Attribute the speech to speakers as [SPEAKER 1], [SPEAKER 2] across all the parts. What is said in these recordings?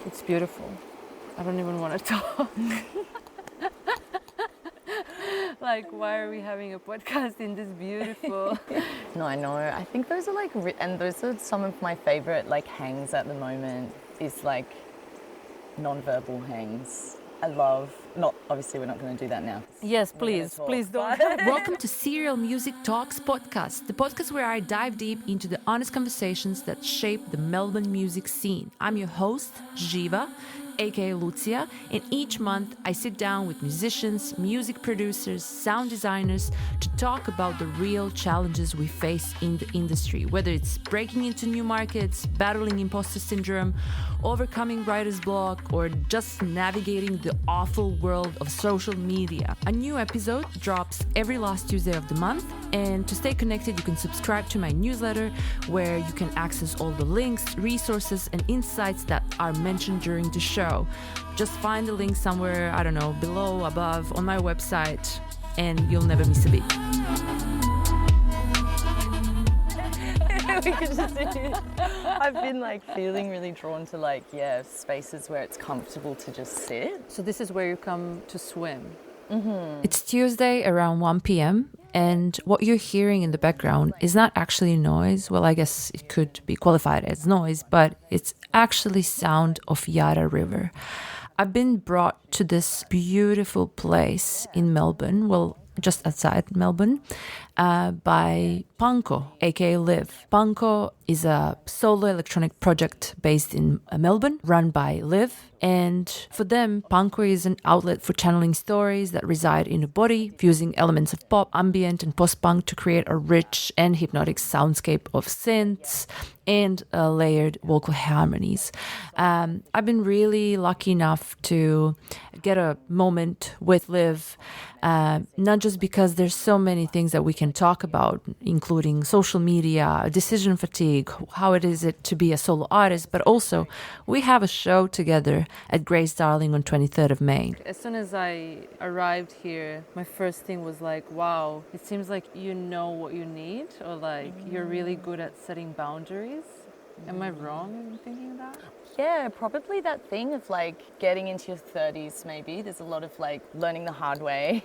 [SPEAKER 1] It's beautiful. I don't even want to talk. Like, why are we having a podcast in this beautiful...
[SPEAKER 2] No, I know. I think those are like, and those are some of my favorite like hangs at the moment is like non-verbal hangs. I love, not, obviously we're not going to do that now.
[SPEAKER 1] Yes, please don't.
[SPEAKER 3] Welcome to Serial Music Talks podcast, the podcast where I dive deep into the honest conversations that shape the Melbourne music scene. I'm your host, Jiva, aka Lucia, and each month I sit down with musicians, music producers, sound designers to talk about the real challenges we face in the industry, whether it's breaking into new markets, battling imposter syndrome, overcoming writer's block, or just navigating the awful world of social media. A new episode drops every last Tuesday of the month, and to stay connected you can subscribe to my newsletter where you can access all the links, resources and insights that are mentioned during the show. Just find the link somewhere, I don't know, below, above, on my website, and you'll never miss a beat.
[SPEAKER 2] We could just do. I've been like feeling really drawn to like, spaces where it's comfortable to just sit.
[SPEAKER 1] So this is where you come to swim.
[SPEAKER 2] Mm-hmm.
[SPEAKER 3] It's Tuesday around 1 p.m. and what you're hearing in the background is not actually noise. Well, I guess it could be qualified as noise, but it's actually sound of Yarra River. I've been brought to this beautiful place in Melbourne, well, just outside Melbourne, by Punko, aka Liv. Punko is a solo electronic project based in Melbourne, run by Liv. And for them, Punko is an outlet for channeling stories that reside in the body, fusing elements of pop, ambient, and post-punk to create a rich and hypnotic soundscape of synths and layered vocal harmonies. I've been really lucky enough to get a moment with Liv, not just because there's so many things that we can talk about, including social media, decision fatigue, how it is to be a solo artist, but also we have a show together at Grace Darling on 23rd of May.
[SPEAKER 1] As soon as I arrived here, my first thing was like, wow, it seems like you know what you need, or like you're really good at setting boundaries. Am I wrong in thinking that?
[SPEAKER 2] Yeah, probably that thing of like getting into your 30s maybe. There's a lot of like learning the hard way.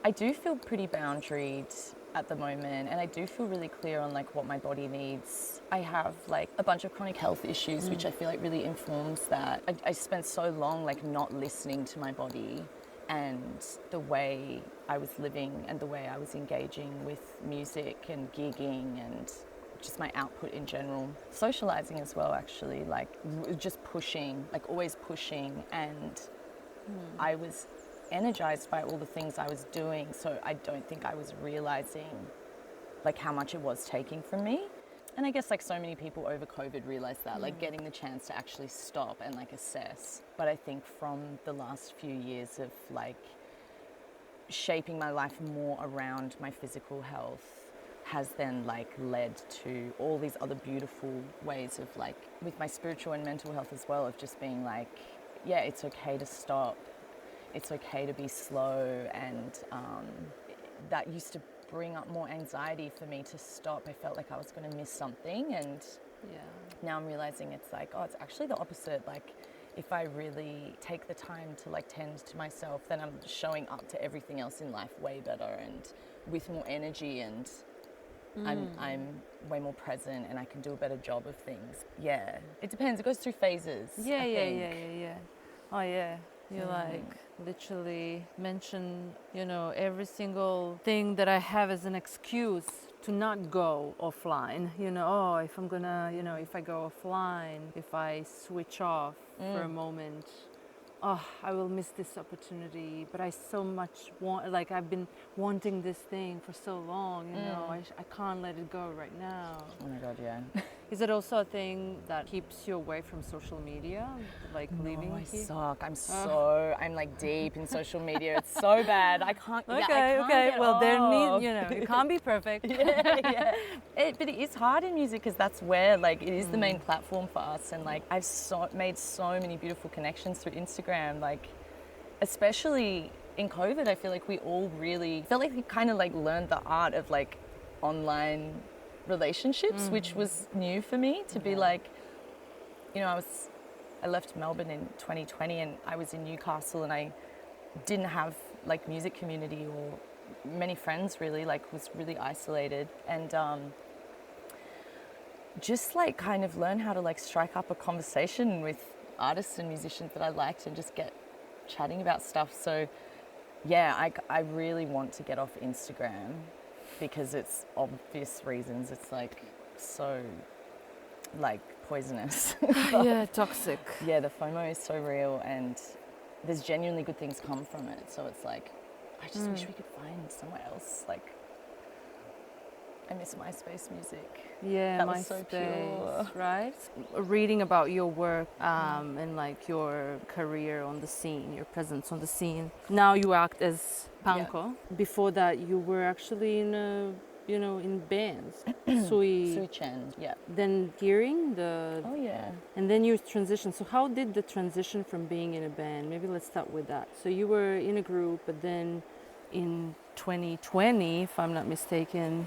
[SPEAKER 2] I do feel pretty boundaried at the moment, and I do feel really clear on like what my body needs. I have like a bunch of chronic health issues, which I feel like really informs that. I spent so long like not listening to my body and the way I was living and the way I was engaging with music and gigging and just my output in general. Socializing as well, actually, like just pushing, like always pushing, and I was energized by all the things I was doing, so I don't think I was realizing like how much it was taking from me. And I guess like so many people over COVID realized that, like getting the chance to actually stop and like assess. But I think from the last few years of like shaping my life more around my physical health has then like led to all these other beautiful ways of like with my spiritual and mental health as well, of just being like, yeah, it's okay to stop. It's okay to be slow, and that used to bring up more anxiety for me to stop. I felt like I was going to miss something, and now I'm realizing it's like, oh, it's actually the opposite. Like if I really take the time to like tend to myself, then I'm showing up to everything else in life way better and with more energy, and I'm way more present, and I can do a better job of things. Yeah, it depends. It goes through phases.
[SPEAKER 1] Yeah. Oh yeah. You like literally mention, every single thing that I have as an excuse to not go offline. If I'm gonna, if I go offline, if I switch off for a moment, I will miss this opportunity. But I so much want, like I've been wanting this thing for so long, I can't let it go right now.
[SPEAKER 2] Oh my God, yeah.
[SPEAKER 1] Is it also a thing that keeps you away from social media, like leaving?
[SPEAKER 2] I suck. I'm like deep in social media. It's so bad. I can't.
[SPEAKER 1] Okay. Well, it can't be perfect.
[SPEAKER 2] yeah. But it is hard in music because that's where like it is the main platform for us, and like I've made so many beautiful connections through Instagram. Like, especially in COVID, I feel like we all really felt like we kind of like learned the art of like online relationships, which was new for me to be like, I was I left Melbourne in 2020 and I was in Newcastle and I didn't have like music community or many friends really, like was really isolated, and just like kind of learn how to like strike up a conversation with artists and musicians that I liked and just get chatting about stuff. So yeah, I really want to get off Instagram because it's obvious reasons. It's like so like poisonous.
[SPEAKER 1] Yeah, toxic.
[SPEAKER 2] Yeah, the FOMO is so real and there's genuinely good things come from it. So it's like, I just wish we could find somewhere else. Like, I miss MySpace music.
[SPEAKER 1] Yeah,
[SPEAKER 2] That was so
[SPEAKER 1] MySpace,
[SPEAKER 2] pure.
[SPEAKER 1] right? Reading about your work and like your career on the scene, your presence on the scene. Now you act as Punko. Before that, you were actually in in bands.
[SPEAKER 2] Sui Chen, yeah.
[SPEAKER 1] Then hearing the,
[SPEAKER 2] Oh yeah.
[SPEAKER 1] and then you transition. So how did the transition from being in a band? Maybe let's start with that. So you were in a group, but then in 2020, if I'm not mistaken,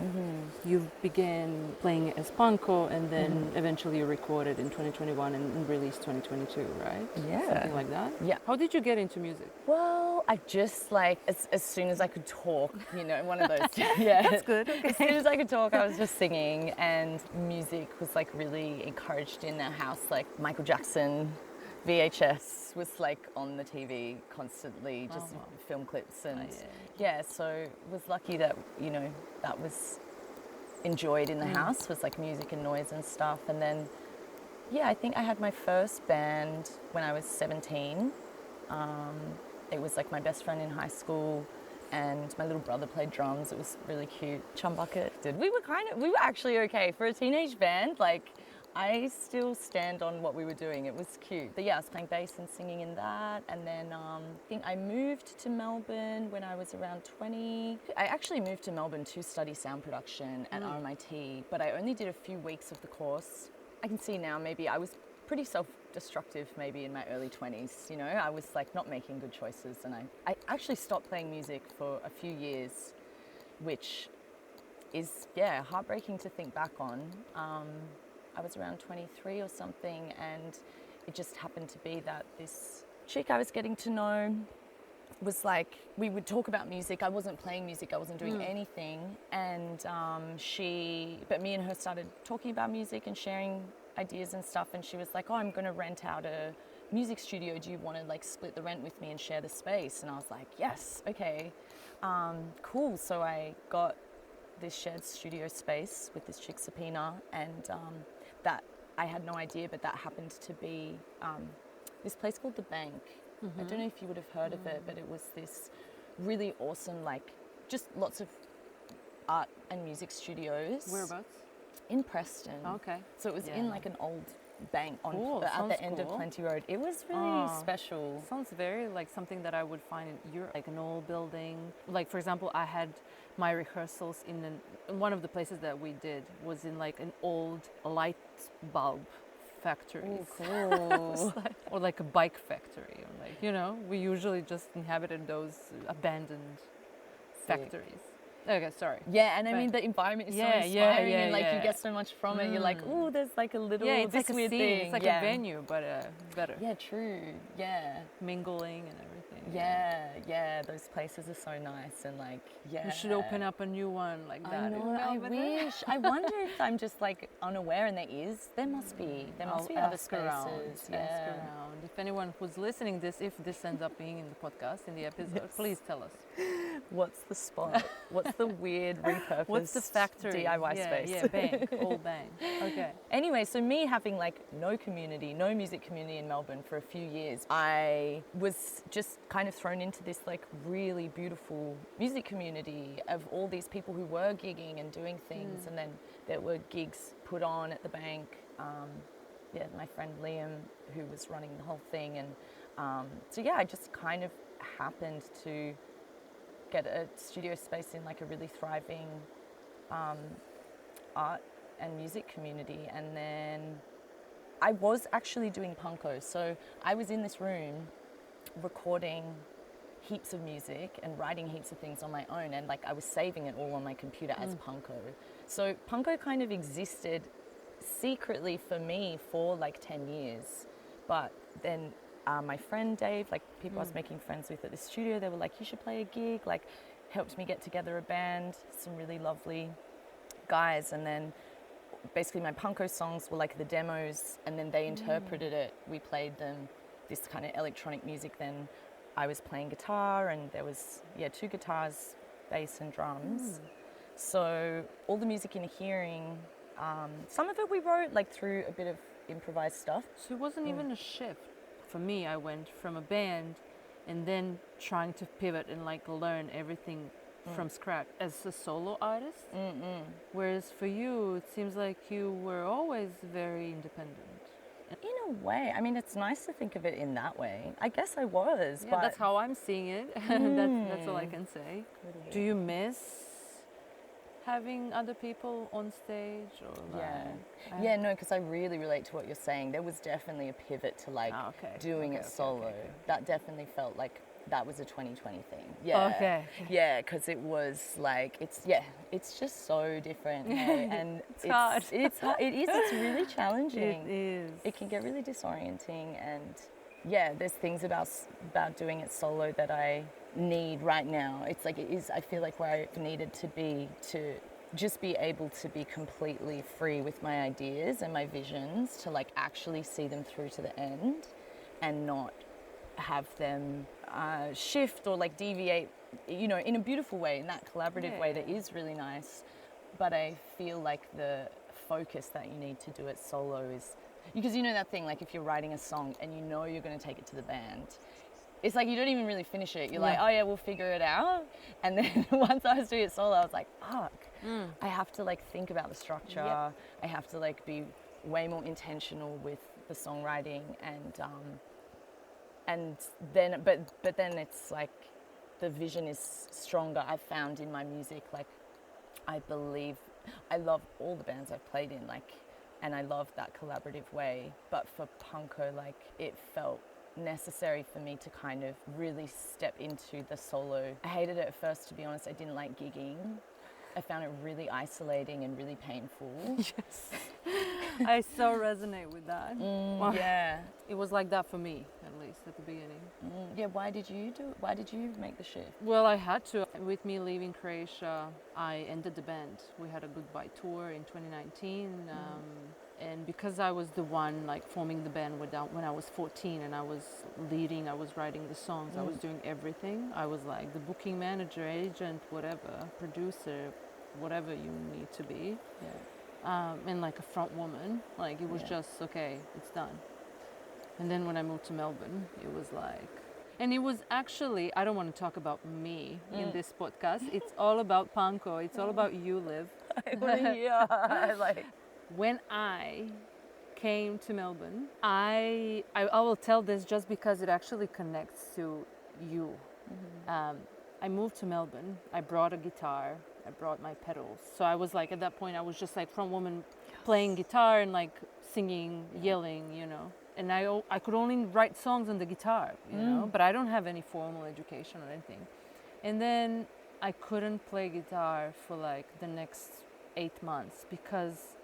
[SPEAKER 1] you began playing as Punko, and then eventually you recorded in 2021 and released 2022, right?
[SPEAKER 2] Yeah.
[SPEAKER 1] Something like that?
[SPEAKER 2] Yeah.
[SPEAKER 1] How did you get into music?
[SPEAKER 2] Well, I just like, as soon as I could talk, one of those. Yeah.
[SPEAKER 1] That's good. Okay.
[SPEAKER 2] As soon as I could talk, I was just singing, and music was like really encouraged in our house. Like Michael Jackson, VHS was like on the TV constantly, just film clips, and so was lucky that that was enjoyed in the house, was like music and noise and stuff. And then I think I had my first band when I was 17. It was like my best friend in high school, and my little brother played drums. It was really cute. Chum Bucket. We were actually okay for a teenage band. Like, I still stand on what we were doing. It was cute. But yeah, I was playing bass and singing in that. And then I think I moved to Melbourne when I was around 20. I actually moved to Melbourne to study sound production at RMIT, but I only did a few weeks of the course. I can see now maybe I was pretty self-destructive maybe in my early 20s. I was like not making good choices, and I actually stopped playing music for a few years, which is, heartbreaking to think back on. I was around 23 or something, and it just happened to be that this chick I was getting to know was like, we would talk about music. I wasn't playing music, I wasn't doing anything, and but me and her started talking about music and sharing ideas and stuff, and she was like, oh, I'm going to rent out a music studio. Do you want to like split the rent with me and share the space? And I was like, yes, okay, cool. So I got this shared studio space with this chick, Subpoena, and that I had no idea, but that happened to be this place called The Bank. I don't know if you would have heard of it, but it was this really awesome, like, just lots of art and music studios.
[SPEAKER 1] Whereabouts?
[SPEAKER 2] In Preston.
[SPEAKER 1] Okay.
[SPEAKER 2] So it was in like an old bank at the end of Plenty Road. It was really special.
[SPEAKER 1] Sounds very like something that I would find in Europe, like an old building. Like, for example, I had my rehearsals in one of the places that we did was in like an old light bulb factory.
[SPEAKER 2] Oh, cool.
[SPEAKER 1] Or like a bike factory. Or like, we usually just inhabited those abandoned factories. Okay, sorry.
[SPEAKER 2] Yeah, and I mean the environment is so inspiring, and like you get so much from it. You're like, oh, there's like a little
[SPEAKER 1] it's like a
[SPEAKER 2] weird
[SPEAKER 1] scene.
[SPEAKER 2] thing.
[SPEAKER 1] It's like a venue, but better.
[SPEAKER 2] Yeah, true. Yeah.
[SPEAKER 1] Mingling and everything.
[SPEAKER 2] Yeah. Those places are so nice, and like,
[SPEAKER 1] You should open up a new one like that.
[SPEAKER 2] I know. I wish. I wonder if I'm just like unaware, and there must be. There must be other spaces.
[SPEAKER 1] Ask around. If anyone who's listening if this ends up being in the podcast, in the episode, please tell us.
[SPEAKER 2] What's the spot? What's the weird repurposed
[SPEAKER 1] What's the factory?
[SPEAKER 2] DIY space?
[SPEAKER 1] Yeah, bank, old bank. Okay.
[SPEAKER 2] Anyway, so me having like no music community in Melbourne for a few years, I was just kind of thrown into this like really beautiful music community of all these people who were gigging and doing things, and then there were gigs put on at the bank. My friend Liam, who was running the whole thing, and I just kind of happened to get a studio space in like a really thriving art and music community. And then I was actually doing Punko. So I was in this room recording heaps of music and writing heaps of things on my own, and like I was saving it all on my computer as Punko. So Punko kind of existed secretly for me for like 10 years, But then my friend Dave, like people I was making friends with at the studio, they were like, you should play a gig, like helped me get together a band, some really lovely guys. And then basically my Punko songs were like the demos, and then they interpreted it. We played them, this kind of electronic music. Then I was playing guitar, and there was, 2 guitars, bass and drums. So all the music you're hearing, some of it we wrote like through a bit of improvised stuff.
[SPEAKER 1] So it wasn't even a shift. For me, I went from a band and then trying to pivot and like learn everything from scratch as a solo artist. Whereas for you, it seems like you were always very independent.
[SPEAKER 2] In a way, I mean, it's nice to think of it in that way. I guess I was,
[SPEAKER 1] Yeah,
[SPEAKER 2] but
[SPEAKER 1] that's how I'm seeing it. That's all I can say. Do you miss having other people on stage, or
[SPEAKER 2] no, because I really relate to what you're saying. There was definitely a pivot to like doing it solo. That definitely felt like that was a 2020 thing. Yeah, because it was like it's just so different. Hey? And it's hard. It's really challenging.
[SPEAKER 1] It is.
[SPEAKER 2] It can get really disorienting, and there's things about doing it solo that I need right now. It's like it is. I feel like where I needed to be to just be able to be completely free with my ideas and my visions, to like actually see them through to the end, and not have them shift or like deviate, in a beautiful way, in that collaborative way that is really nice. But I feel like the focus that you need to do it solo is, because that thing, like if you're writing a song and you're going to take it to the band, it's like you don't even really finish it. You're like, oh yeah, we'll figure it out. And then once I was doing it solo, I was like, fuck, I have to like think about the structure. I have to like be way more intentional with the songwriting, and then but then it's like the vision is stronger. I've found in my music, like I love all the bands I've played in, like, and I love that collaborative way. But for Punko, like it felt necessary for me to kind of really step into the solo. I hated it at first, to be honest. I didn't like gigging. I found it really isolating and really painful.
[SPEAKER 1] Yes. I so resonate with that.
[SPEAKER 2] Yeah.
[SPEAKER 1] It was like that for me, at least at the beginning.
[SPEAKER 2] Yeah, why did you make the shift?
[SPEAKER 1] Well, I had to. With me leaving Croatia, I ended the band. We had a goodbye tour in 2019. And because I was the one like forming the band when I was 14, and I was leading, I was writing the songs, I was doing everything. I was like the booking manager, agent, whatever, producer, whatever you need to be. And like a front woman, like it was just, okay, it's done. And then when I moved to Melbourne, it was like, and it was actually, I don't want to talk about me in this podcast. It's all about Punko. It's all about you, Liv. When I came to Melbourne, I will tell this just because it actually connects to you. I moved to Melbourne. I brought a guitar. I brought my pedals. So I was like, at that point, I was just like front woman playing guitar and like singing, yelling, And I could only write songs on the guitar, but I don't have any formal education or anything. And then I couldn't play guitar for like the next 8 months because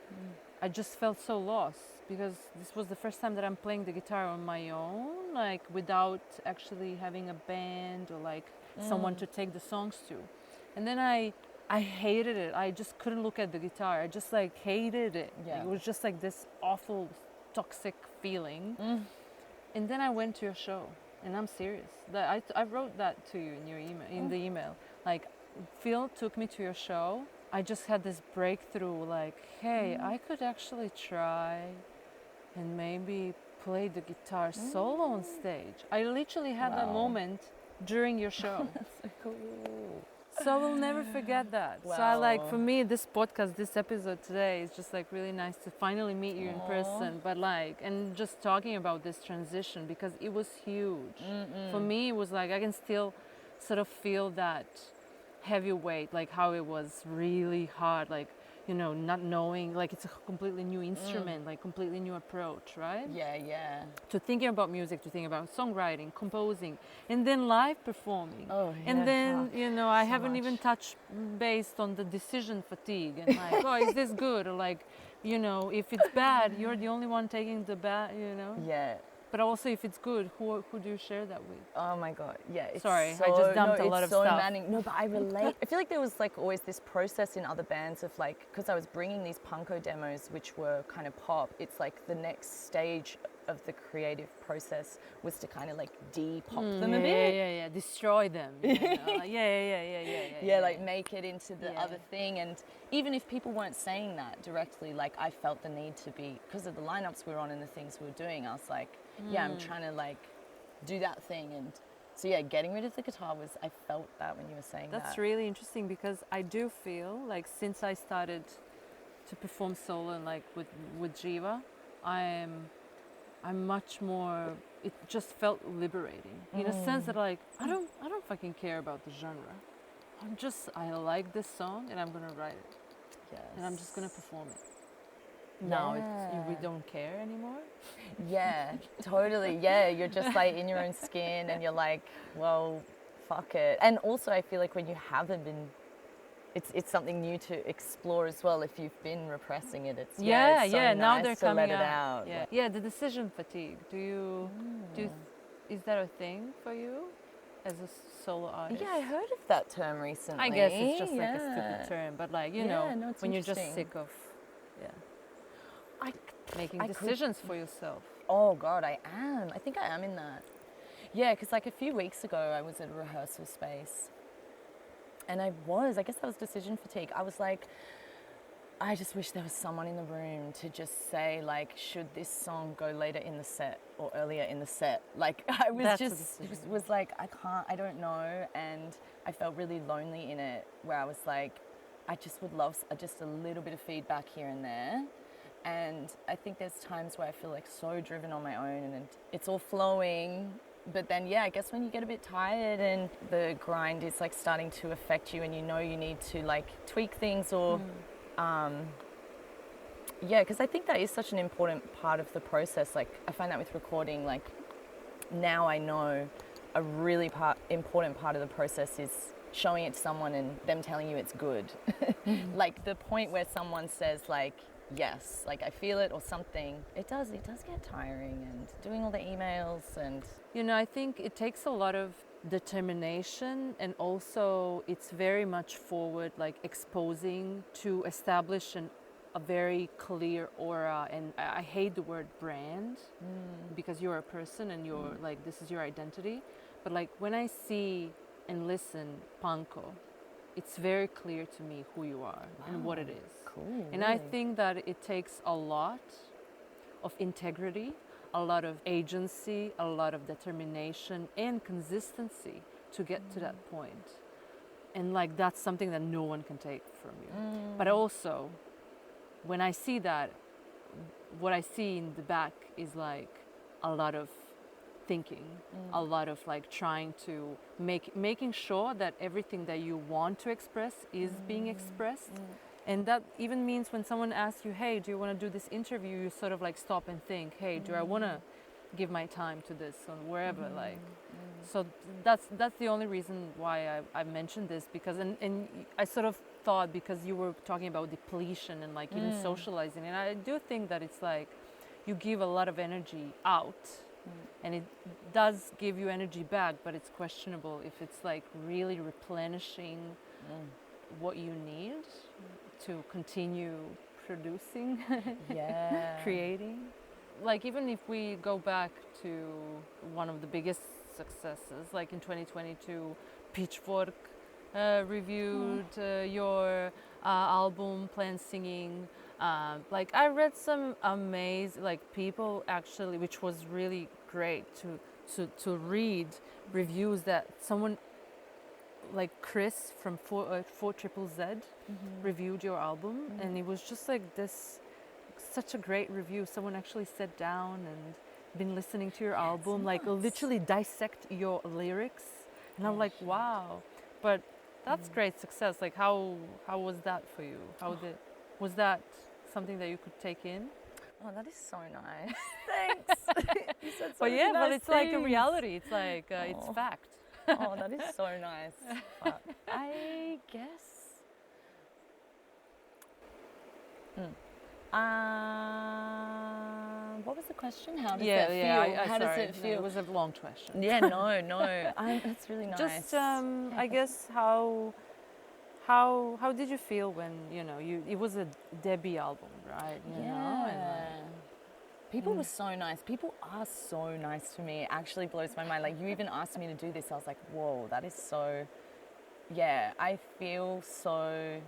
[SPEAKER 1] I just felt so lost, because this was the first time that I'm playing the guitar on my own, like without actually having a band or like someone to take the songs to. And then I hated it. I just couldn't look at the guitar. I just like hated it. It was just like this awful toxic feeling. And then I went to your show, and I'm serious. I wrote that to you in your email, in the email. Like, Phil took me to your show. I just had this breakthrough, like, hey, I could actually try and maybe play the guitar solo on stage. I literally had that moment during your show.
[SPEAKER 2] That's so cool.
[SPEAKER 1] So I will never forget that.
[SPEAKER 2] Wow.
[SPEAKER 1] So for me, this podcast, this episode today is just like really nice to finally meet you in person, but like, and just talking about this transition, because it was huge. For me, it was like, I can still sort of feel that heavy weight, like how it was really hard, like, not knowing, like it's a completely new instrument, like completely new approach, right?
[SPEAKER 2] Yeah.
[SPEAKER 1] To thinking about music, to thinking about songwriting, composing, and then live performing. And then, I haven't even touched based on the decision fatigue and like, is this good? Or like, if it's bad, you're the only one taking the bad,
[SPEAKER 2] Yeah.
[SPEAKER 1] But also, if it's good, who do you share that with?
[SPEAKER 2] Oh my God, yeah. It's
[SPEAKER 1] Sorry,
[SPEAKER 2] so,
[SPEAKER 1] I just dumped a
[SPEAKER 2] no,
[SPEAKER 1] lot
[SPEAKER 2] it's
[SPEAKER 1] of
[SPEAKER 2] so
[SPEAKER 1] stuff.
[SPEAKER 2] Manning. No, but I relate. I feel like there was like always this process in other bands of like, because I was bringing these Punko demos, which were kind of pop. It's like the next stage of the creative process was to kind of like de-pop them a bit.
[SPEAKER 1] Yeah. Destroy them. You know? Like,
[SPEAKER 2] Yeah, like make it into the
[SPEAKER 1] Yeah.
[SPEAKER 2] other thing. And even if people weren't saying that directly, like I felt the need to be, because of the lineups we were on and the things we were doing, I was like, yeah, I'm trying to like do that thing. And so yeah, getting rid of the guitar was, I felt that when you were saying that.
[SPEAKER 1] That's really interesting because I do feel like since I started to perform solo and like with Jiva, I'm much more. It just felt liberating in a sense that like I don't fucking care about the genre. I like this song and I'm gonna write it.
[SPEAKER 2] Yes.
[SPEAKER 1] And I'm just gonna perform it. Now we don't care anymore.
[SPEAKER 2] Yeah, totally. Yeah, you're just like in your own skin and you're like, well, fuck it. And also I feel like when you haven't been, it's something new to explore as well. If you've been repressing it, it's it's so
[SPEAKER 1] Now
[SPEAKER 2] nice
[SPEAKER 1] they're
[SPEAKER 2] to
[SPEAKER 1] coming
[SPEAKER 2] let it out.
[SPEAKER 1] Yeah, the decision fatigue. Is that a thing for you as a solo artist?
[SPEAKER 2] Yeah, I heard of that term recently.
[SPEAKER 1] I guess it's just like a stupid term, but like you know,
[SPEAKER 2] no, it's
[SPEAKER 1] when you're just
[SPEAKER 2] interesting.
[SPEAKER 1] sick of
[SPEAKER 2] I
[SPEAKER 1] making decisions for yourself.
[SPEAKER 2] Oh God, I am. I think I am in that. Yeah, because like a few weeks ago, I was at a rehearsal space, and I guess that was decision fatigue. I was like, I just wish there was someone in the room to just say like, should this song go later in the set or earlier in the set? Like I was like, I don't know, and I felt really lonely in it. Where I was like, I just would love just a little bit of feedback here and there. And I think there's times where I feel like so driven on my own and it's all flowing. But then, yeah, I guess when you get a bit tired and the grind is like starting to affect you and you know you need to like tweak things or, yeah, because I think that is such an important part of the process. Like I find that with recording, like now I know a really important part of the process is showing it to someone and them telling you it's good. Like the point where someone says like, yes, like I feel it or something, it does get tiring, and doing all the emails and...
[SPEAKER 1] You know, I think it takes a lot of determination, and also it's very much forward, like exposing to establish a very clear aura. And I hate the word brand because you're a person and you're like, this is your identity. But like when I see and listen Punko, it's very clear to me who you are and what it is.
[SPEAKER 2] Cool.
[SPEAKER 1] And I think that it takes a lot of integrity, a lot of agency, a lot of determination and consistency to get to that point. And like that's something that no one can take from you. But also, when I see that, what I see in the back is like a lot of thinking, a lot of like trying to making sure that everything that you want to express is being expressed. And that even means when someone asks you, hey, do you want to do this interview, you sort of like stop and think, hey, do I want to give my time to this or wherever, like. So that's the only reason why I mentioned this, because and I sort of thought, because you were talking about depletion and like even socializing, and I do think that it's like you give a lot of energy out. And it does give you energy back, but it's questionable if it's like really replenishing what you need to continue producing, creating. Like even if we go back to one of the biggest successes, like in 2022, Pitchfork reviewed your album Plan Singing. Like I read some amazing, like people actually, which was really great to read reviews that someone like Chris from 4ZZZ reviewed your album, and it was just like this, such a great review. Someone actually sat down and been listening to your album, like literally dissect your lyrics, and I'm like, wow. But that's great success. Like how was that for you? Was that something that you could take in?
[SPEAKER 2] Oh, that is so nice. Thanks. You said so
[SPEAKER 1] But yeah,
[SPEAKER 2] nice
[SPEAKER 1] but it's like a
[SPEAKER 2] things.
[SPEAKER 1] reality. It's like it's fact.
[SPEAKER 2] Oh, that is so nice. I guess. what was the question? How does
[SPEAKER 1] Yeah,
[SPEAKER 2] that
[SPEAKER 1] yeah.
[SPEAKER 2] feel? How does
[SPEAKER 1] Sorry.
[SPEAKER 2] it feel?
[SPEAKER 1] It was a long question.
[SPEAKER 2] Yeah, no. That's really nice.
[SPEAKER 1] Just, I guess, how did you feel when it was a debut album, right?
[SPEAKER 2] People were so nice. People are so nice to me. It actually blows my mind. Like, you even asked me to do this. I was like, whoa, that is so... Yeah, I feel so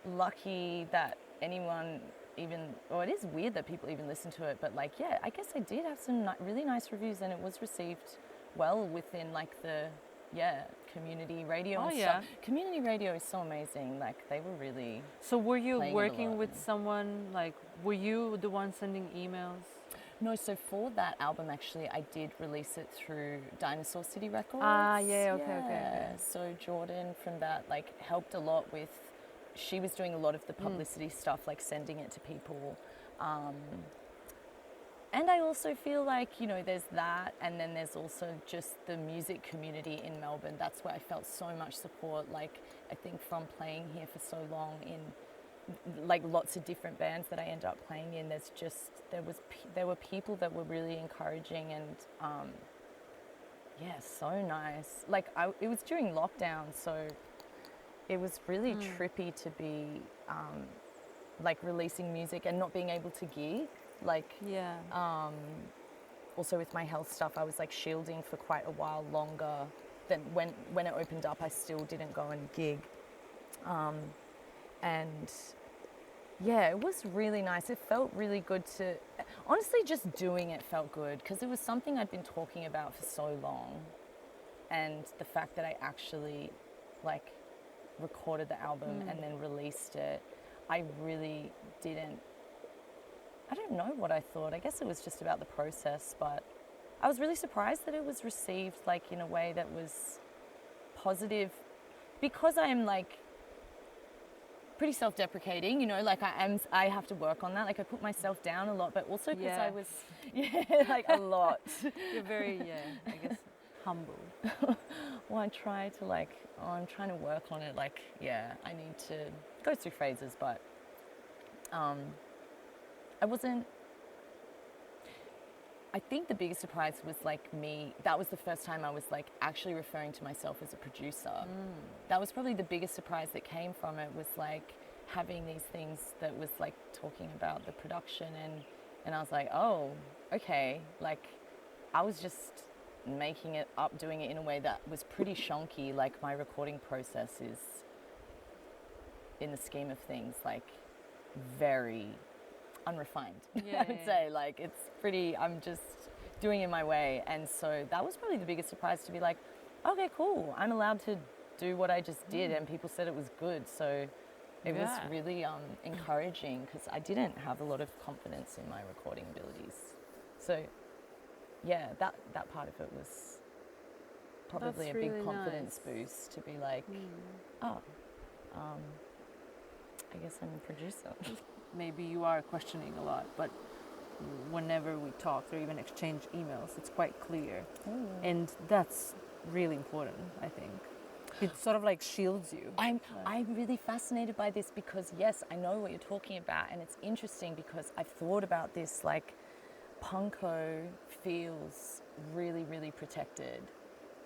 [SPEAKER 2] lucky that anyone even... Well, it is weird that people even listen to it, but like, yeah, I guess I did have some really nice reviews, and it was received well within like the... Yeah, community radio and stuff. Community radio is so amazing. Like, they were really...
[SPEAKER 1] So were you working with someone, like, were you the one sending emails?
[SPEAKER 2] No, so for that album, actually, I did release it through Dinosaur City Records.
[SPEAKER 1] Okay.
[SPEAKER 2] So Jordan from that, like, helped a lot with... She was doing a lot of the publicity stuff, like sending it to people. And I also feel like, there's that, and then there's also just the music community in Melbourne. That's where I felt so much support. Like, I think from playing here for so long in, like, lots of different bands that I end up playing in, there were people that were really encouraging and, so nice. Like, it was during lockdown, so it was really trippy to be, like, releasing music and not being able to gig. Like, also with my health stuff, I was like shielding for quite a while longer than when it opened up. I still didn't go and gig, and yeah, it was really nice. It felt really good to, honestly, just doing it felt good because it was something I'd been talking about for so long, and the fact that I actually like recorded the album and then released it, I really didn't. I don't know what I thought. I guess it was just about the process, but I was really surprised that it was received like in a way that was positive, because I am like pretty self-deprecating, like I have to work on that. Like, I put myself down a lot, but also because I was, like a lot.
[SPEAKER 1] You're very, I guess, humble.
[SPEAKER 2] Well, I try to I'm trying to work on it. Like, I need to go through phases, but I think the biggest surprise was like me. That was the first time I was like actually referring to myself as a producer. That was probably the biggest surprise that came from it, was like having these things that was like talking about the production, and I was like, oh, okay. Like, I was just making it up, doing it in a way that was pretty shonky. Like, my recording process is, in the scheme of things, like very unrefined. I would say, like, it's pretty, I'm just doing it my way. And so that was probably the biggest surprise, to be like, okay, cool, I'm allowed to do what I just did, and people said it was good. So it was really encouraging, because I didn't have a lot of confidence in my recording abilities. So that part of it was probably
[SPEAKER 1] That's
[SPEAKER 2] a big
[SPEAKER 1] really
[SPEAKER 2] confidence
[SPEAKER 1] nice.
[SPEAKER 2] boost, to be like, I guess I'm a producer.
[SPEAKER 1] Maybe you are questioning a lot, but whenever we talk or even exchange emails, it's quite clear. And that's really important, I think. It sort of like shields you.
[SPEAKER 2] I'm really fascinated by this, because yes, I know what you're talking about, and it's interesting because I've thought about this. Like, Punko feels really, really protected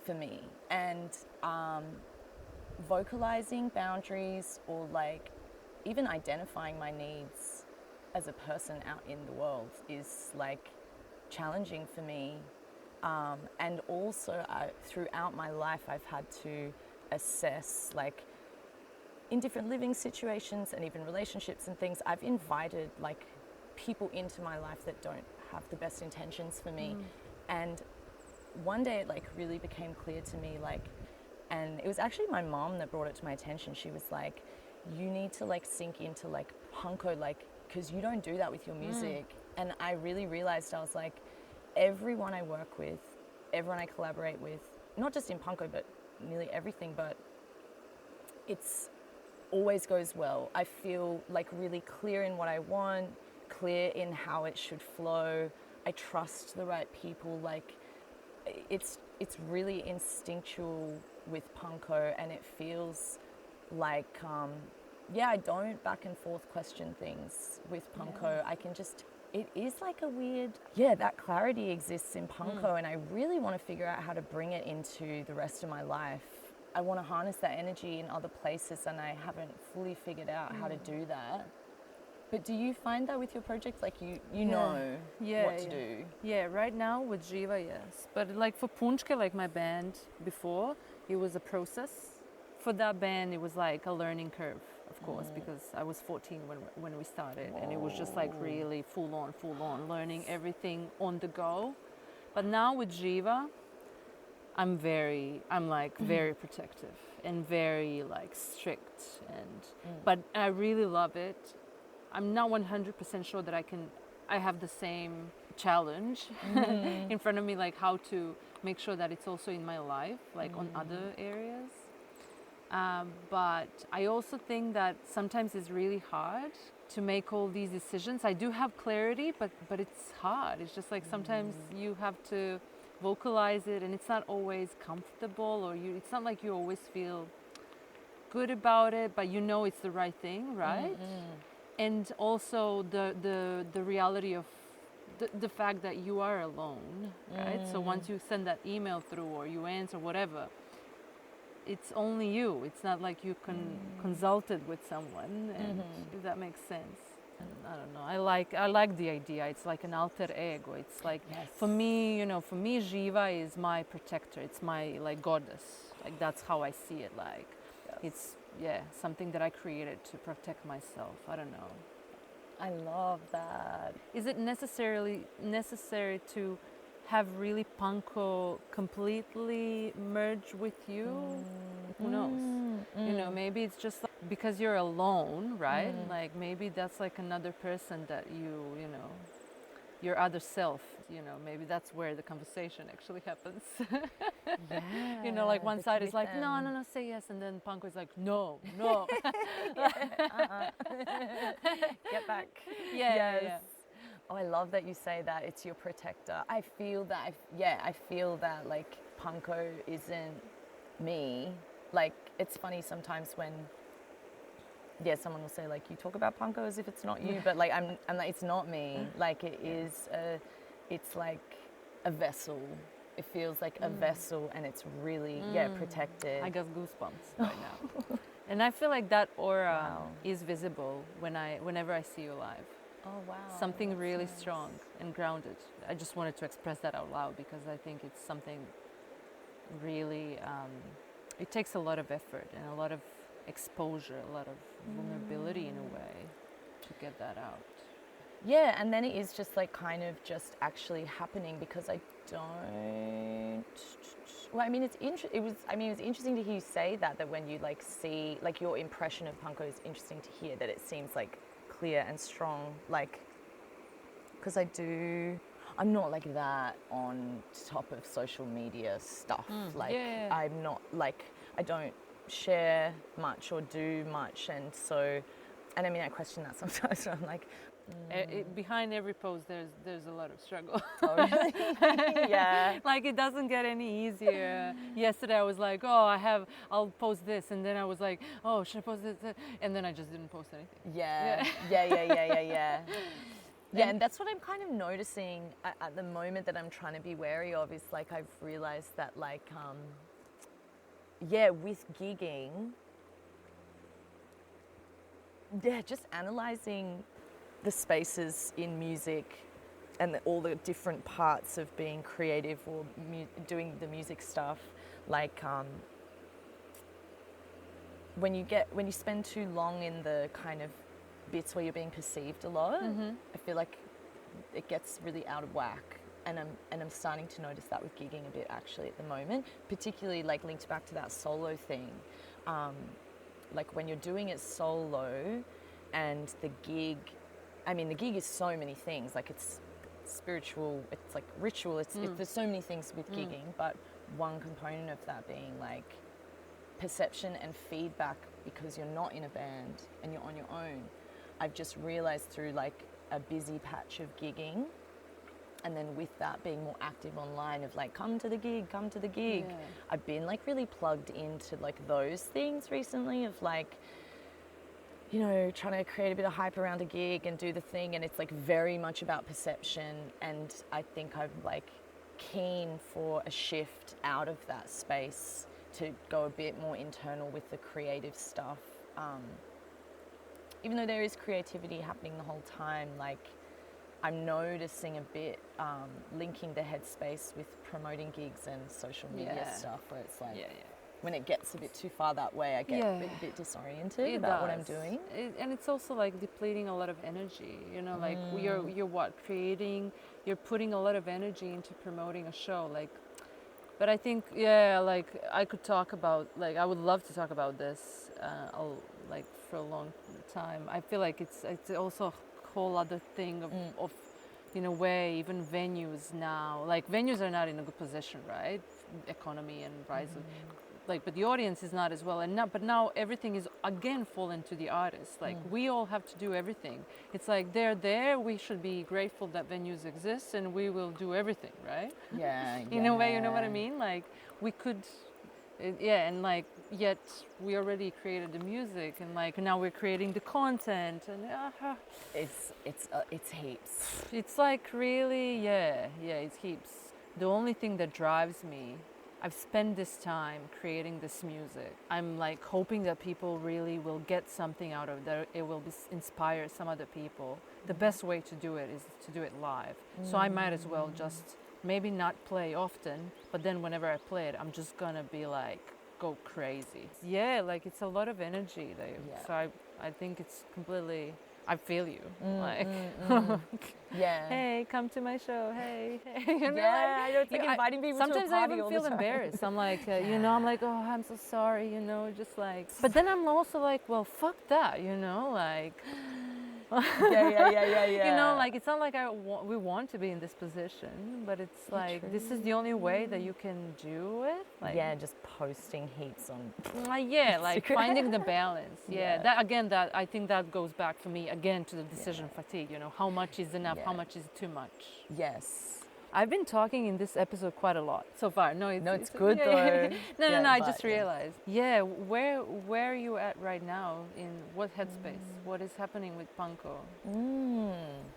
[SPEAKER 2] for me, and vocalizing boundaries, or like even identifying my needs as a person out in the world, is like challenging for me. And also throughout my life, I've had to assess, like, in different living situations and even relationships and things, I've invited like people into my life that don't have the best intentions for me. And one day it like really became clear to me, like, and it was actually my mom that brought it to my attention. She was like, you need to like sink into like Punko, like, because you don't do that with your music. And I really realized, I was like, everyone I work with, everyone I collaborate with, not just in Punko, but nearly everything, but it's always goes well. I feel like really clear in what I want, clear in how it should flow. I trust the right people. Like, it's really instinctual with Punko, and it feels like, I don't back and forth question things with Punko. I can just it is like a weird, that clarity exists in Punko, and I really want to figure out how to bring it into the rest of my life. I want to harness that energy in other places, and I haven't fully figured out how to do that. But do you find that with your project, like you know what to do?
[SPEAKER 1] Yeah, right now with Jiva, yes. But like for Punčke, like my band before, it was a process. For that band, it was like a learning curve, of course, because I was 14 when we started. And it was just like really full on, learning everything on the go. But now with Jiva, I'm very protective and very like strict. But I really love it. I'm not 100% sure that I have the same challenge in front of me, like how to make sure that it's also in my life, like on other areas. But I also think that sometimes it's really hard to make all these decisions. I do have clarity, but it's hard. It's just like sometimes you have to vocalize it, and it's not always comfortable, or it's not like you always feel good about it, but you know it's the right thing, right? And also the reality of the fact that you are alone, right? So once you send that email through or you answer whatever, it's only you. It's not like you can consult it with someone, and if that makes sense. And I don't know. I like the idea. It's like an alter ego. It's like for me, Jiva is my protector. It's my like goddess. Like that's how I see it. Like it's something that I created to protect myself. I don't know.
[SPEAKER 2] I love that.
[SPEAKER 1] Is it necessary to have really Punko completely merge with you? Who knows? You know, maybe it's just like, because you're alone, right? Like maybe that's like another person that you know, your other self, you know, maybe that's where the conversation actually happens. You know, like one side is like, no, say yes. And then Punko is like, no.
[SPEAKER 2] Get back.
[SPEAKER 1] Yeah.
[SPEAKER 2] Oh, I love that you say that. It's your protector. I feel that, I feel that like Punko isn't me. Like it's funny sometimes when, someone will say like, you talk about Punko as if it's not you, but like I'm like, it's not me. Like it is, it's like a vessel. It feels like a vessel, and it's really, protected.
[SPEAKER 1] I got goosebumps right now. And I feel like that aura is visible whenever I see you live.
[SPEAKER 2] Oh, wow.
[SPEAKER 1] Something really strong and grounded. I just wanted to express that out loud because I think it's something really, it takes a lot of effort and a lot of exposure, a lot of vulnerability in a way to get that out.
[SPEAKER 2] Yeah, and then it is just like kind of just actually happening because I don't. Well, I mean, it's interesting to hear you say that when you like see, like your impression of Punko is interesting to hear that it seems like clear and strong, like, because I'm not like that on top of social media stuff. I'm not like, I don't share much or do much, and I mean, I question that sometimes. So I'm like,
[SPEAKER 1] behind every post there's a lot of struggle.
[SPEAKER 2] Oh, really? Yeah.
[SPEAKER 1] Like it doesn't get any easier. Yesterday I was like, I'll post this, and then I was like, oh, should I post this? And then I just didn't post anything.
[SPEAKER 2] Yeah, and that's what I'm kind of noticing at the moment that I'm trying to be wary of is like I've realized that like with gigging, just analyzing the spaces in music and all the different parts of being creative or doing the music stuff, like when you spend too long in the kind of bits where you're being perceived a lot, I feel like it gets really out of whack, and I'm starting to notice that with gigging a bit actually at the moment, particularly like linked back to that solo thing. Like when you're doing it solo and the gig is so many things, like it's spiritual, it's like ritual, there's so many things with gigging, but one component of that being like perception and feedback because you're not in a band and you're on your own. I've just realized through like a busy patch of gigging, and then with that being more active online of like come to the gig, I've been like really plugged into like those things recently of like you know, trying to create a bit of hype around a gig and do the thing, and it's like very much about perception. And I think I'm like keen for a shift out of that space to go a bit more internal with the creative stuff. Even though there is creativity happening the whole time, like I'm noticing a bit linking the headspace with promoting gigs and social media stuff, where it's like when it gets a bit too far that way, I get a bit disoriented about what I'm doing.
[SPEAKER 1] And it's also like depleting a lot of energy, you know, like you're what, creating, you're putting a lot of energy into promoting a show, like, but I think, like I could talk about, like I would love to talk about this like for a long time. I feel like it's also a whole other thing of in a way, even venues now, like venues are not in a good position, right? Economy and rise of, like, but the audience is not as well, and but now everything is again falling to the artists. Like we all have to do everything. It's like they're there, we should be grateful that venues exist, and we will do everything, right? In a way, you know what I mean? Like we could, and like yet we already created the music, and like now we're creating the content, and
[SPEAKER 2] it's heaps.
[SPEAKER 1] It's like really, it's heaps. The only thing that drives me, I've spent this time creating this music. I'm like hoping that people really will get something out of that. It will inspire some other people. The best way to do it is to do it live. So I might as well just maybe not play often, but then whenever I play it, I'm just gonna be like, go crazy. Yeah, like it's a lot of energy there. So I think it's completely, I feel you. Hey, come to my show. Hey. You know,
[SPEAKER 2] I know, it's like inviting people to a party.
[SPEAKER 1] Sometimes I even feel embarrassed. I'm like, you know, I'm like, oh, I'm so sorry, you know, just like. But then I'm also like, well, fuck that, you know, like. You know, like it's not like we want to be in this position, but it's like this is the only way that you can do it. Like,
[SPEAKER 2] just posting heaps on.
[SPEAKER 1] Like finding the balance. That again, that I think that goes back for me again to the decision fatigue. You know, how much is enough? How much is too much?
[SPEAKER 2] Yes.
[SPEAKER 1] I've been talking in this episode quite a lot so far. It's
[SPEAKER 2] good though.
[SPEAKER 1] No, I just realized. Where are you at right now? In what headspace? What is happening with Punko?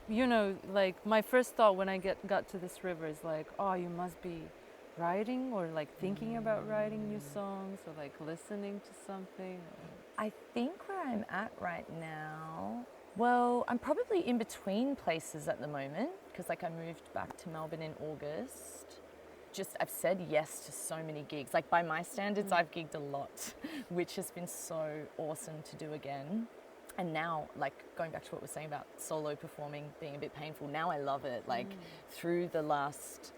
[SPEAKER 1] You know, like my first thought when I got to this river is like, oh, you must be writing or like thinking about writing new songs or like listening to something.
[SPEAKER 2] I think where I'm at right now, well, I'm probably in between places at the moment because like I moved back to Melbourne in August. Just I've said yes to so many gigs. Like by my standards, I've gigged a lot, which has been so awesome to do again. And now, like going back to what we're saying about solo performing being a bit painful, now I love it. Like through the last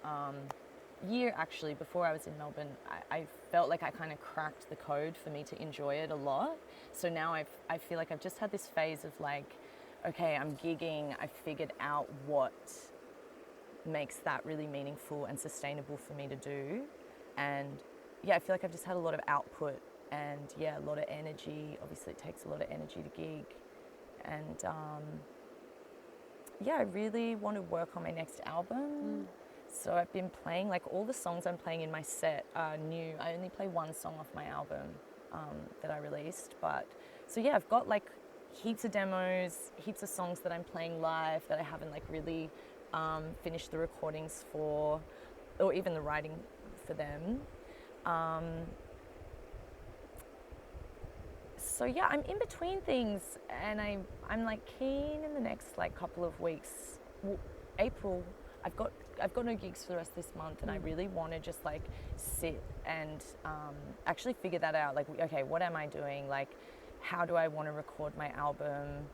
[SPEAKER 2] year, actually, before I was in Melbourne, I felt like I kind of cracked the code for me to enjoy it a lot. So now I feel like I've just had this phase of like, okay, I'm gigging, I figured out what makes that really meaningful and sustainable for me to do. And I feel like I've just had a lot of output and a lot of energy. Obviously it takes a lot of energy to gig. And I really want to work on my next album. So I've been playing, like all the songs I'm playing in my set are new. I only play one song off my album that I released. But so I've got like heaps of demos, heaps of songs that I'm playing live that I haven't like really finished the recordings for, or even the writing for them. So I'm in between things, and I'm like keen in the next like couple of weeks. April, I've got no gigs for the rest of this month, and I really want to just like sit and actually figure that out. Like, okay, what am I doing? Like, how do I want to record my album?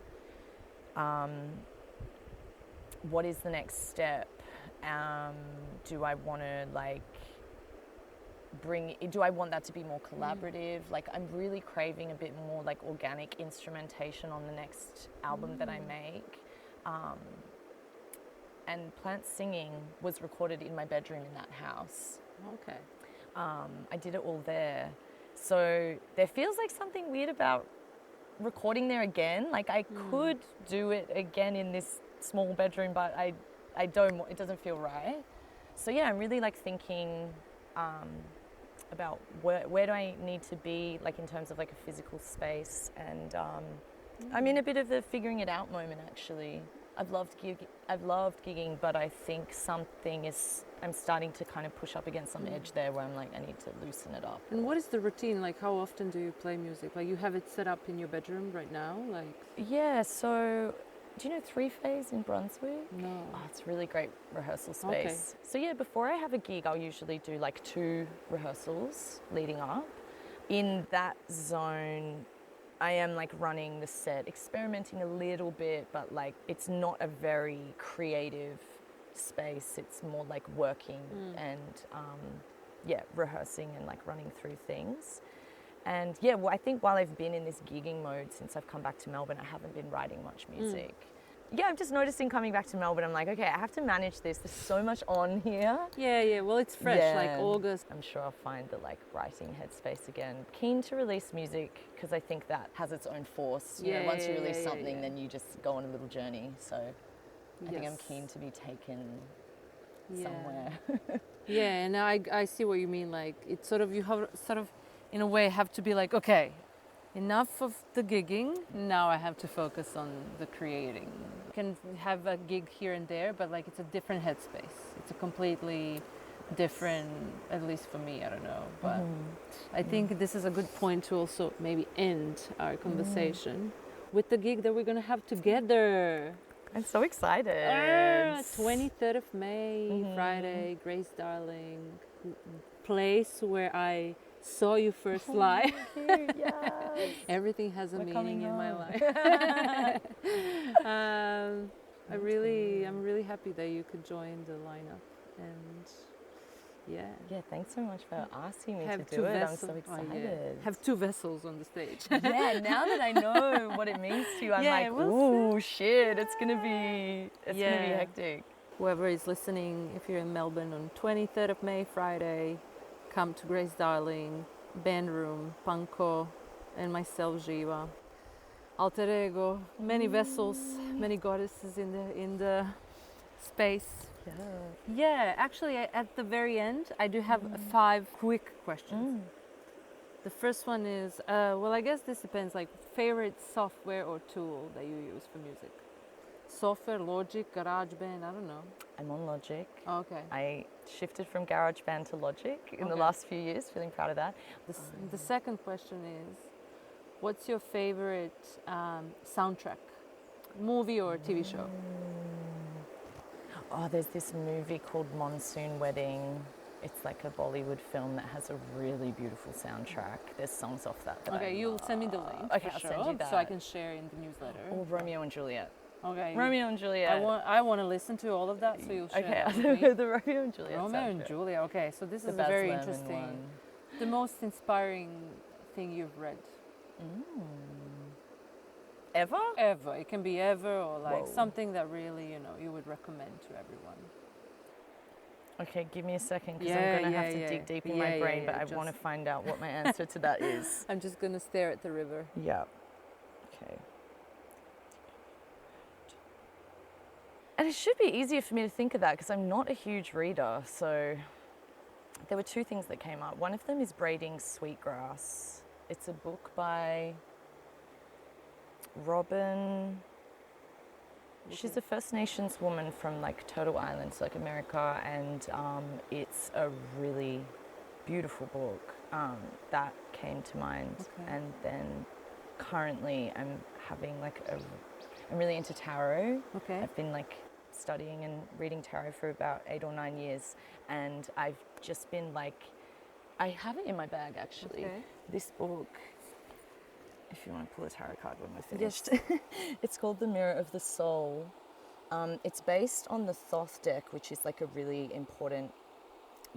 [SPEAKER 2] What is the next step? Do I want to like do I want that to be more collaborative? Like I'm really craving a bit more like organic instrumentation on the next album that I make. And Plant Singing was recorded in my bedroom in that house.
[SPEAKER 1] Okay.
[SPEAKER 2] I did it all there. So there feels like something weird about recording there again. Like I could do it again in this small bedroom, but I don't, it doesn't feel right. So I'm really like thinking about where do I need to be, like in terms of like a physical space, and I'm in a bit of a figuring it out moment, actually. I've loved gigging, but I think I'm starting to kind of push up against some edge there where I'm like, I need to loosen it up.
[SPEAKER 1] And what is the routine? Like, how often do you play music? Like, you have it set up in your bedroom right now? Like,
[SPEAKER 2] Yeah, so do you know Three Phase in Brunswick?
[SPEAKER 1] no.
[SPEAKER 2] Oh, it's a really great rehearsal space. So yeah, before I have a gig, I'll usually do like 2 rehearsals leading up. In that zone, I am like running the set, experimenting a little bit, but like it's not a very creative space. It's more like working and rehearsing and like running through things. And yeah, well, I think while I've been in this gigging mode since I've come back to Melbourne, I haven't been writing much music. Yeah, I'm just noticing coming back to Melbourne, I'm like, okay, I have to manage this. There's so much on here.
[SPEAKER 1] Yeah, well, it's fresh, like
[SPEAKER 2] Yeah.
[SPEAKER 1] August.
[SPEAKER 2] I'm sure I'll find the like writing headspace again. Keen to release music because I think that has its own force. You know, once you release something, then you just go on a little journey. So I think I'm keen to be taken somewhere.
[SPEAKER 1] Yeah, and I see what you mean. Like, it's sort of, you have sort of, in a way, have to be like, okay, enough of the gigging. Now I have to focus on the creating. You can have a gig here and there, but like it's a different headspace. It's a completely different, at least for me, I don't know. But I think this is a good point to also maybe end our conversation with the gig that we're going to have together.
[SPEAKER 2] I'm so excited.
[SPEAKER 1] 23rd of May, Friday, Grace Darling, place where I saw you first live.
[SPEAKER 2] Yes.
[SPEAKER 1] Everything has a meaning in my life. I'm really happy that you could join the lineup, and
[SPEAKER 2] yeah, thanks so much for asking me
[SPEAKER 1] have
[SPEAKER 2] to
[SPEAKER 1] two
[SPEAKER 2] do it.
[SPEAKER 1] vessels.
[SPEAKER 2] I'm so excited.
[SPEAKER 1] Have 2 vessels on the stage.
[SPEAKER 2] Yeah, now that I know what it means to you, I'm like, ooh, shit, it's gonna be hectic.
[SPEAKER 1] Whoever is listening, if you're in Melbourne on 23rd of May, Friday, come to Grace Darling, band room, Punko, and myself, Jiva. Alter ego, many vessels, many goddesses in the space. Yeah, actually, at the very end, I do have 5 quick questions. The first one is, well, I guess this depends, like, favorite software or tool that you use for music? Software, Logic, GarageBand, I don't know.
[SPEAKER 2] I'm on Logic.
[SPEAKER 1] Oh, okay.
[SPEAKER 2] I shifted from GarageBand to Logic in the last few years, feeling proud of that.
[SPEAKER 1] The second question is, what's your favorite soundtrack? Movie or TV show?
[SPEAKER 2] Oh, there's this movie called Monsoon Wedding. It's like a Bollywood film that has a really beautiful soundtrack. There's songs off that.
[SPEAKER 1] Okay, you'll send me the link.
[SPEAKER 2] Okay,
[SPEAKER 1] for
[SPEAKER 2] I'll
[SPEAKER 1] sure,
[SPEAKER 2] send you that.
[SPEAKER 1] so I can share in the newsletter.
[SPEAKER 2] Or Romeo and Juliet.
[SPEAKER 1] Okay.
[SPEAKER 2] Romeo and Juliet.
[SPEAKER 1] I want to listen to all of that, so you'll share.
[SPEAKER 2] Okay,
[SPEAKER 1] it with me.
[SPEAKER 2] the Romeo and Juliet.
[SPEAKER 1] Romeo and Juliet. Okay, so this is
[SPEAKER 2] Baz
[SPEAKER 1] very
[SPEAKER 2] Luhrmann
[SPEAKER 1] interesting.
[SPEAKER 2] one.
[SPEAKER 1] The most inspiring thing you've read
[SPEAKER 2] Ever?
[SPEAKER 1] ever. It can be ever, or like
[SPEAKER 2] Whoa.
[SPEAKER 1] something that really you would recommend to everyone.
[SPEAKER 2] Okay, give me a second because I'm going to have to dig deep in my brain, but I want to find out what my answer to that is.
[SPEAKER 1] I'm just gonna stare at the river.
[SPEAKER 2] Yeah. Okay. And it should be easier for me to think of that because I'm not a huge reader. So there were 2 things that came up. One of them is Braiding Sweetgrass. It's a book by Robin. She's a First Nations woman from like Turtle Island, so like America, and it's a really beautiful book that came to mind.
[SPEAKER 1] Okay.
[SPEAKER 2] And then currently I'm having I'm really into tarot.
[SPEAKER 1] Okay.
[SPEAKER 2] I've been like studying and reading tarot for about 8 or 9 years, and I've just been like, I have it in my bag actually.
[SPEAKER 1] Okay.
[SPEAKER 2] This book, if you want to pull a tarot card when we're finished. Yes. It's called The Mirror of the Soul. It's based on the Thoth deck, which is like a really important,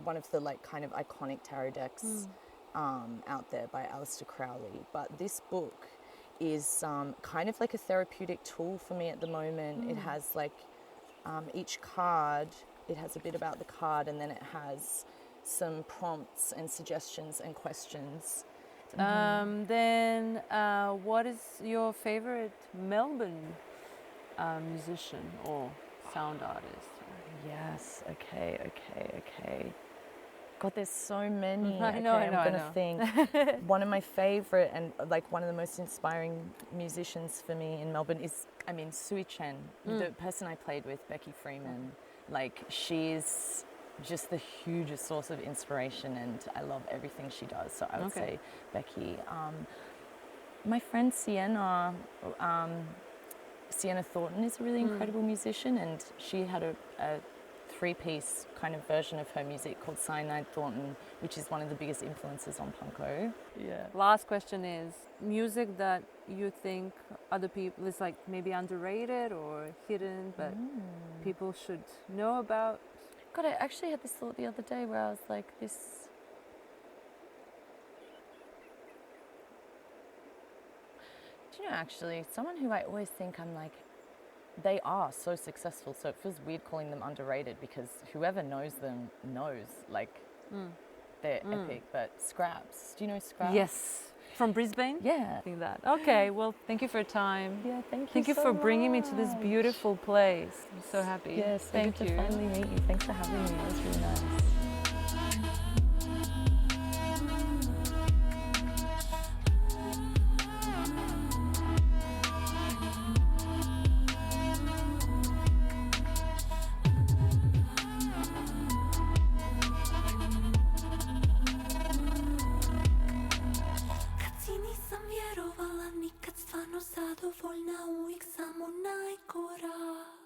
[SPEAKER 2] one of the like kind of iconic tarot decks out there by Aleister Crowley. But this book is kind of like a therapeutic tool for me at the moment. It has like each card, it has a bit about the card, and then it has some prompts and suggestions and questions.
[SPEAKER 1] Then what is your favorite Melbourne musician or sound artist?
[SPEAKER 2] Yes, okay. God, there's so many.
[SPEAKER 1] I know,
[SPEAKER 2] okay,
[SPEAKER 1] I know,
[SPEAKER 2] I'm
[SPEAKER 1] I
[SPEAKER 2] gonna
[SPEAKER 1] know.
[SPEAKER 2] think. One of my favorite and like one of the most inspiring musicians for me in Melbourne is, I mean, Sui Chen, the person I played with, Becky Freeman. Like, she's just the hugest source of inspiration, and I love everything she does. So I would say Becky. My friend Sienna Thornton is a really incredible musician, and she had a three-piece kind of version of her music called Cyanide Thornton, which is one of the biggest influences on Punko.
[SPEAKER 1] Yeah. Last question is music that you think other people is like maybe underrated or hidden, but people should know about.
[SPEAKER 2] God, I actually had this thought the other day where I was like, this. Do you know, actually, someone who I always think I'm like, they are so successful, so it feels weird calling them underrated because whoever knows them knows, like, they're epic. But Scraps, do you know Scraps?
[SPEAKER 1] Yes. From Brisbane?
[SPEAKER 2] Yeah.
[SPEAKER 1] I think that. Okay, well, thank you for your time.
[SPEAKER 2] Yeah, thank you.
[SPEAKER 1] Thank you
[SPEAKER 2] so
[SPEAKER 1] for bringing me to this
[SPEAKER 2] much.
[SPEAKER 1] beautiful place. I'm so happy.
[SPEAKER 2] Yes,
[SPEAKER 1] thank
[SPEAKER 2] good
[SPEAKER 1] you.
[SPEAKER 2] to finally meet you. Thanks for having me. It was really nice.
[SPEAKER 4] Nisam vjerovala nikad stvarno zadovoljna, uvijek samo najgora.